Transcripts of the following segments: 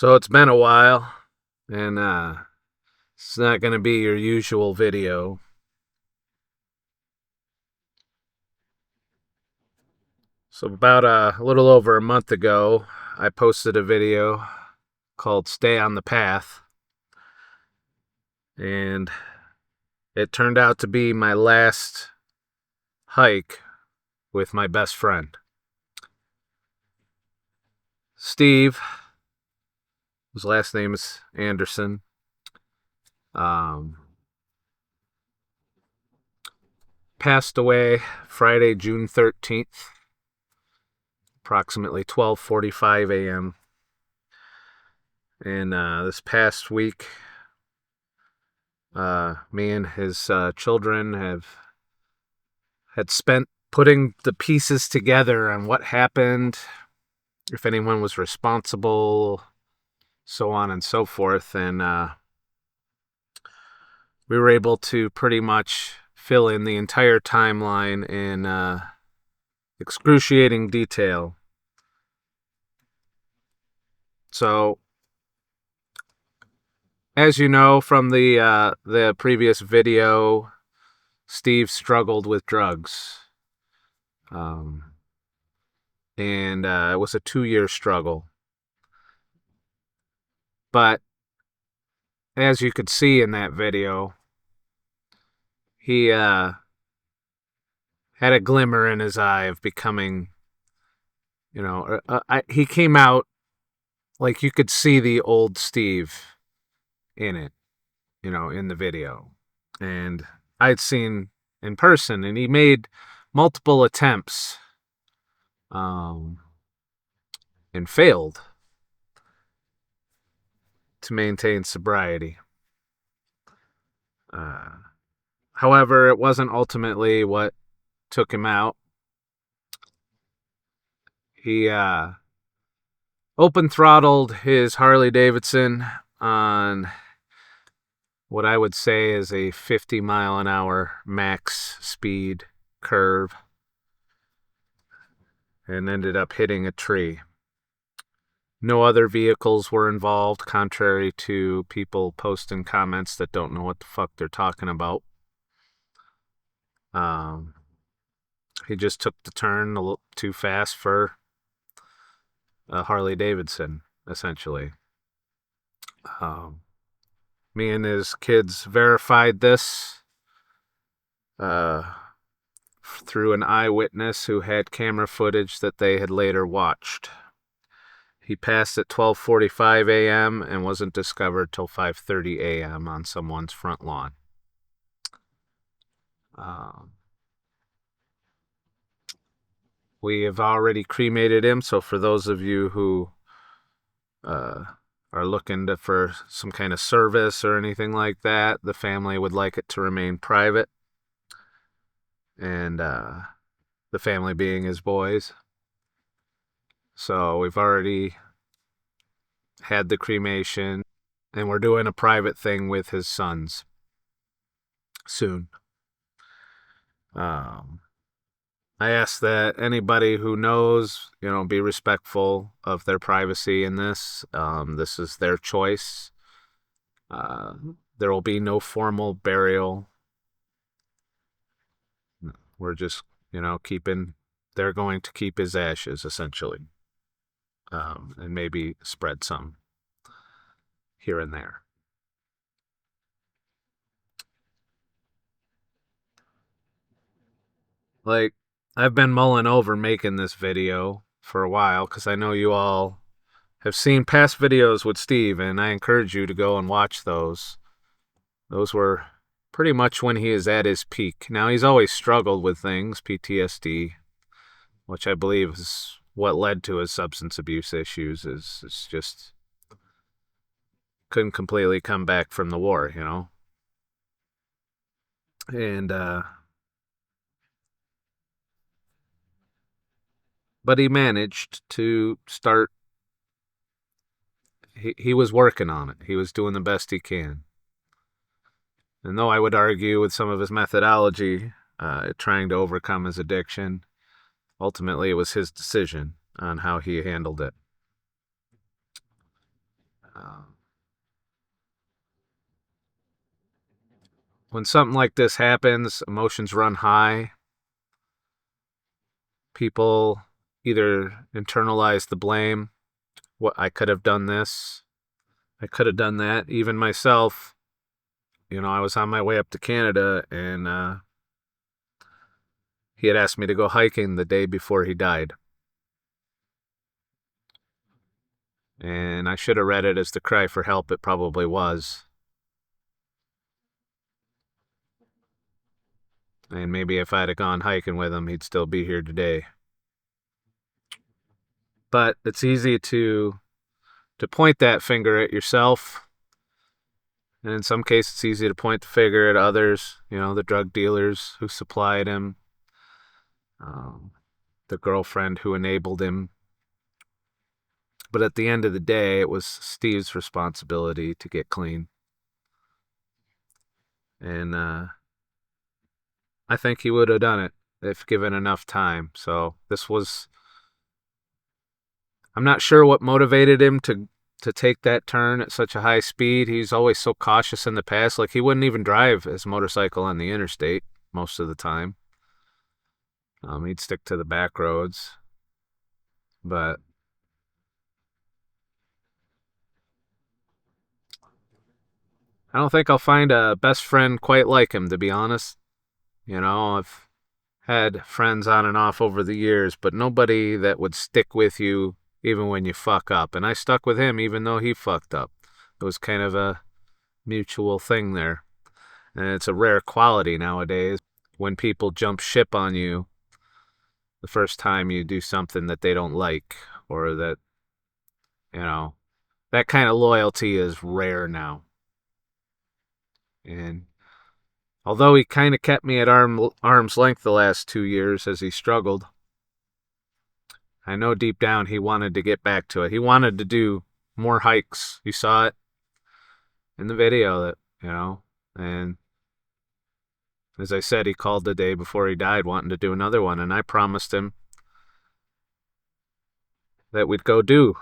So it's been a while, and it's not going to be your usual video. So about a little over a month ago, I posted a video called Stay on the Path, and it turned out to be my last hike with my best friend. Steve, his last name is Anderson, passed away Friday, June 13th, approximately 12:45 a.m. And this past week, me and his children had spent putting the pieces together on what happened, if anyone was responsible, so on and so forth. And we were able to pretty much fill in the entire timeline in excruciating detail. So, as you know from the previous video, Steve struggled with drugs. And it was a 2-year struggle. But as you could see in that video, he had a glimmer in his eye of becoming, he came out like you could see the old Steve in it, in the video. And I'd seen in person, and he made multiple attempts and failed to maintain sobriety. However, it wasn't ultimately what took him out. He open throttled his Harley Davidson on what I would say is a 50-mile-an-hour max speed curve, and ended up hitting a tree. No other vehicles were involved, contrary to people posting comments that don't know what the fuck they're talking about. He just took the turn a little too fast for a Harley Davidson, essentially. Me and his kids verified this through an eyewitness who had camera footage that they had later watched. He passed at 12:45 a.m. and wasn't discovered till 5:30 a.m. on someone's front lawn. We have already cremated him, so for those of you who are looking for some kind of service or anything like that, the family would like it to remain private. And the family being his boys. So we've already had the cremation, and we're doing a private thing with his sons soon. I ask that anybody who knows, be respectful of their privacy in this. This is their choice. There will be no formal burial. We're just, they're going to keep his ashes, essentially. And maybe spread some here and there. Like, I've been mulling over making this video for a while, because I know you all have seen past videos with Steve, and I encourage you to go and watch those. Those were pretty much when he is at his peak. Now, he's always struggled with things, PTSD, which I believe is what led to his substance abuse issues. Is just couldn't completely come back from the war, And but he managed to start. He was working on it. He was doing the best he can. And though I would argue with some of his methodology, trying to overcome his addiction, ultimately it was his decision on how he handled it. when something like this happens, emotions run high. People either internalize the blame. What, I could have done this. I could have done that. Even myself, I was on my way up to Canada, and he had asked me to go hiking the day before he died. And I should have read it as the cry for help. It probably was. And maybe if I'd have gone hiking with him, he'd still be here today. But it's easy to point that finger at yourself. And in some cases, it's easy to point the finger at others, the drug dealers who supplied him, the girlfriend who enabled him. But at the end of the day, it was Steve's responsibility to get clean. And I think he would have done it if given enough time. So I'm not sure what motivated him to take that turn at such a high speed. He's always so cautious in the past. Like, he wouldn't even drive his motorcycle on the interstate most of the time. He'd stick to the back roads. But I don't think I'll find a best friend quite like him, to be honest. I've had friends on and off over the years, but nobody that would stick with you even when you fuck up. And I stuck with him even though he fucked up. It was kind of a mutual thing there. And it's a rare quality nowadays when people jump ship on you the first time you do something that they don't like, or that, that kind of loyalty is rare now. And although he kind of kept me at arm's length the last 2 years as he struggled, I know deep down he wanted to get back to it. He wanted to do more hikes. You saw it in the video that, and as I said, he called the day before he died wanting to do another one, and I promised him that we'd go do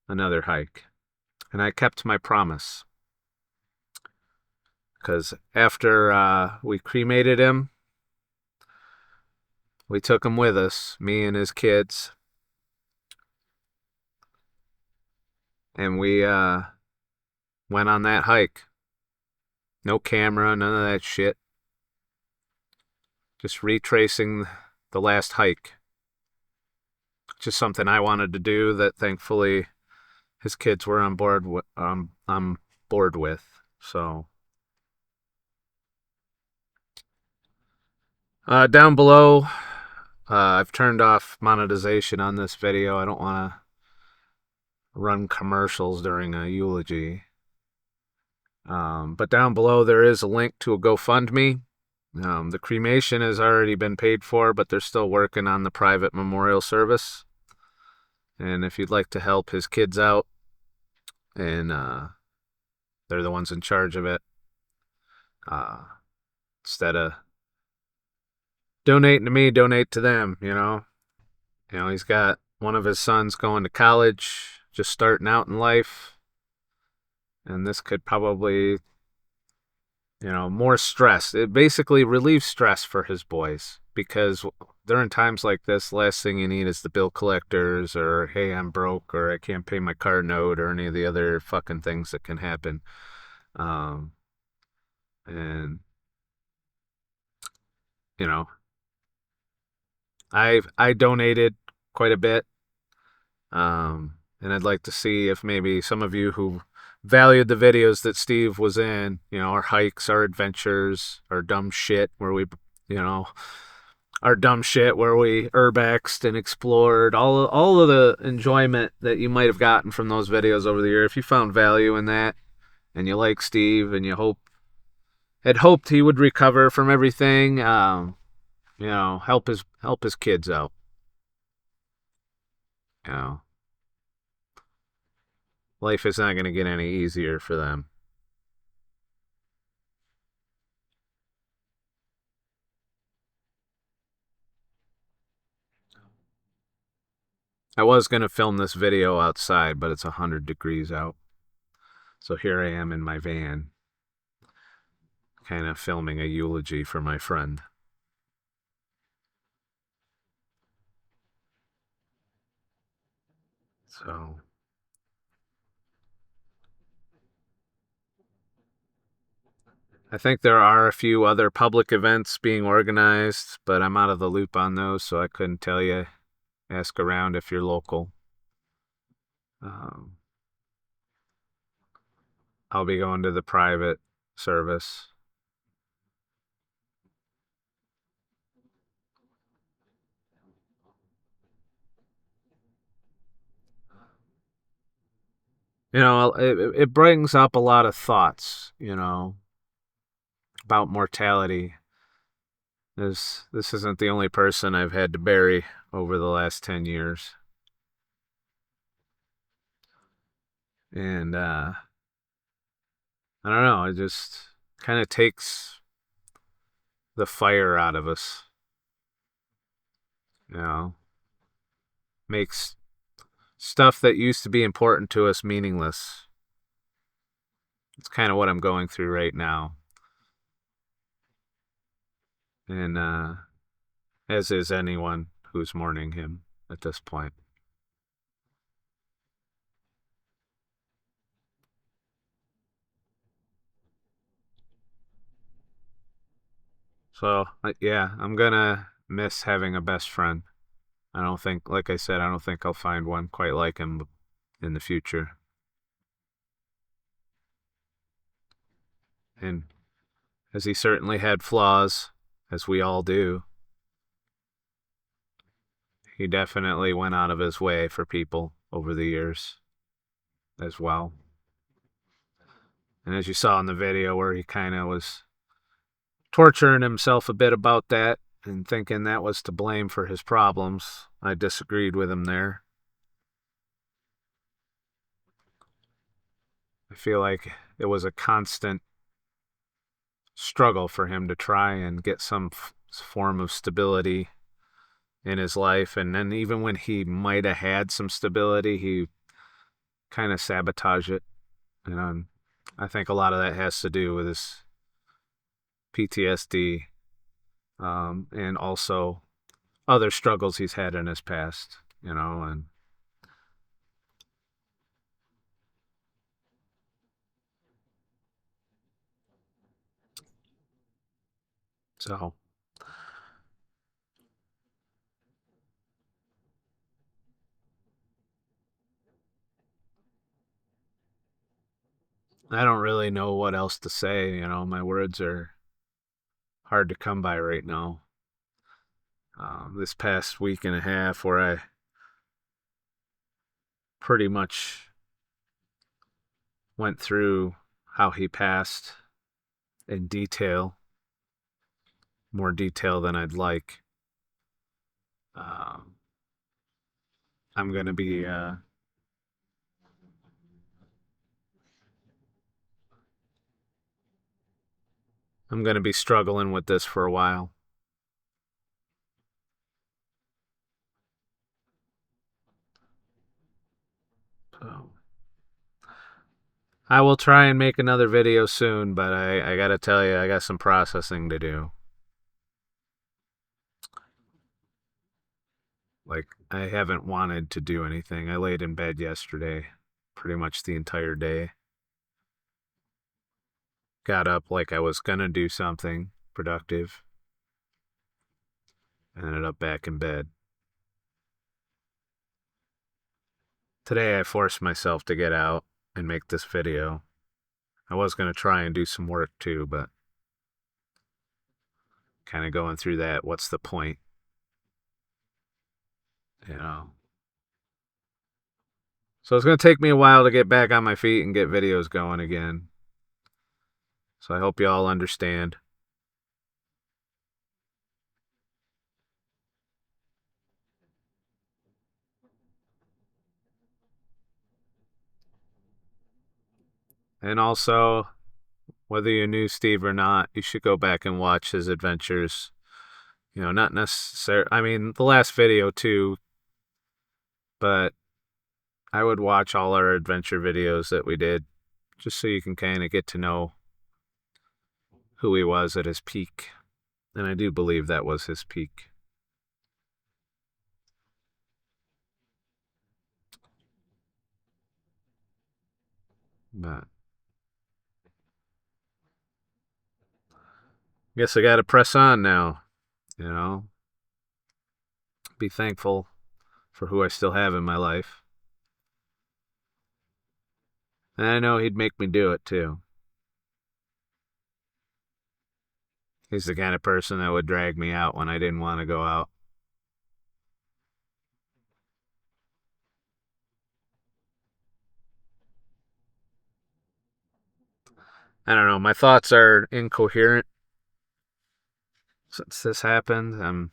another hike. And I kept my promise. Because after we cremated him, we took him with us, me and his kids. And we went on that hike. No camera, none of that shit. Just retracing the last hike. Just something I wanted to do that thankfully his kids were on board with. So down below, I've turned off monetization on this video. I don't want to run commercials during a eulogy. But down below there is a link to a GoFundMe. The cremation has already been paid for, but they're still working on the private memorial service. And if you'd like to help his kids out, and they're the ones in charge of it, instead of donating to me, donate to them, he's got one of his sons going to college, just starting out in life, and this could probably, more stress. It basically relieves stress for his boys, because during times like this, last thing you need is the bill collectors, or, hey, I'm broke, or I can't pay my car note, or any of the other fucking things that can happen. And, I donated quite a bit. And I'd like to see if maybe some of you who valued the videos that Steve was in, our hikes, our adventures, our dumb shit where we, our dumb shit where we urbexed and explored, all of the enjoyment that you might have gotten from those videos over the year. If you found value in that and you like Steve and you had hoped he would recover from everything, help his kids out. Life is not going to get any easier for them. I was going to film this video outside, but it's 100 degrees out. So here I am in my van, kind of filming a eulogy for my friend. So I think there are a few other public events being organized, but I'm out of the loop on those, so I couldn't tell you. Ask around if you're local. Um, I'll be going to the private service. It brings up a lot of thoughts, about mortality. This isn't the only person I've had to bury over the last 10 years. And I don't know, it just kind of takes the fire out of us, you know, makes stuff that used to be important to us meaningless. It's kind of what I'm going through right now. And as is anyone who's mourning him at this point. So, yeah, I'm gonna miss having a best friend. I don't think, like I said, I don't think I'll find one quite like him in the future. And as he certainly had flaws, as we all do, he definitely went out of his way for people over the years as well. And as you saw in the video where he kind of was torturing himself a bit about that and thinking that was to blame for his problems, I disagreed with him there. I feel like it was a constant struggle for him to try and get some form of stability in his life. And then even when he might have had some stability, he kind of sabotaged it. And I think a lot of that has to do with his PTSD, and also other struggles he's had in his past, and so I don't really know what else to say. My words are hard to come by right now. This past week and a half, where I pretty much went through how he passed in detail, more detail than I'd like. Um, I'm gonna be I'm gonna be struggling with this for a while. So I will try and make another video soon, but I gotta tell you, I got some processing to do. Like, I haven't wanted to do anything. I laid in bed yesterday pretty much the entire day. Got up like I was gonna do something productive. Ended up back in bed. Today I forced myself to get out and make this video. I was gonna try and do some work too, but kind of going through that, what's the point? You know. So it's gonna take me a while to get back on my feet and get videos going again. So I hope you all understand. And also, whether you knew Steve or not, you should go back and watch his adventures. Not necessarily, I mean, the last video too, but I would watch all our adventure videos that we did just so you can kind of get to know who he was at his peak. And I do believe that was his peak. But I guess I got to press on now, you know, be thankful for who I still have in my life. And I know he'd make me do it too. He's the kind of person that would drag me out when I didn't want to go out. I don't know. My thoughts are incoherent since this happened.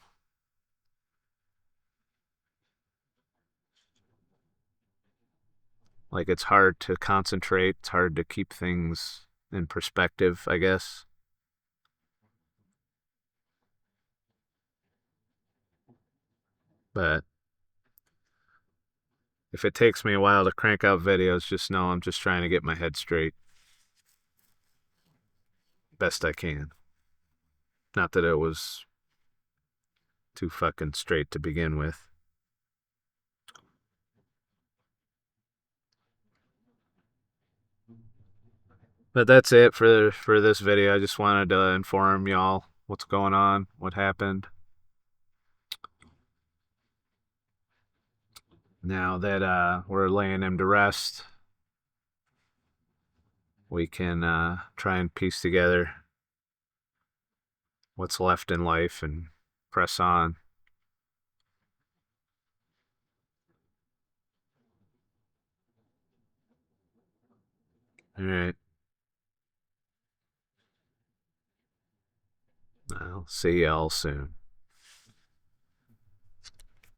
Like, it's hard to concentrate. It's hard to keep things in perspective, I guess. But if it takes me a while to crank out videos, just know I'm just trying to get my head straight best I can. Not that it was too fucking straight to begin with. But that's it for this video. I just wanted to inform y'all what's going on, what happened. Now that we're laying him to rest, we can try and piece together what's left in life and press on. All right. I'll see y'all soon.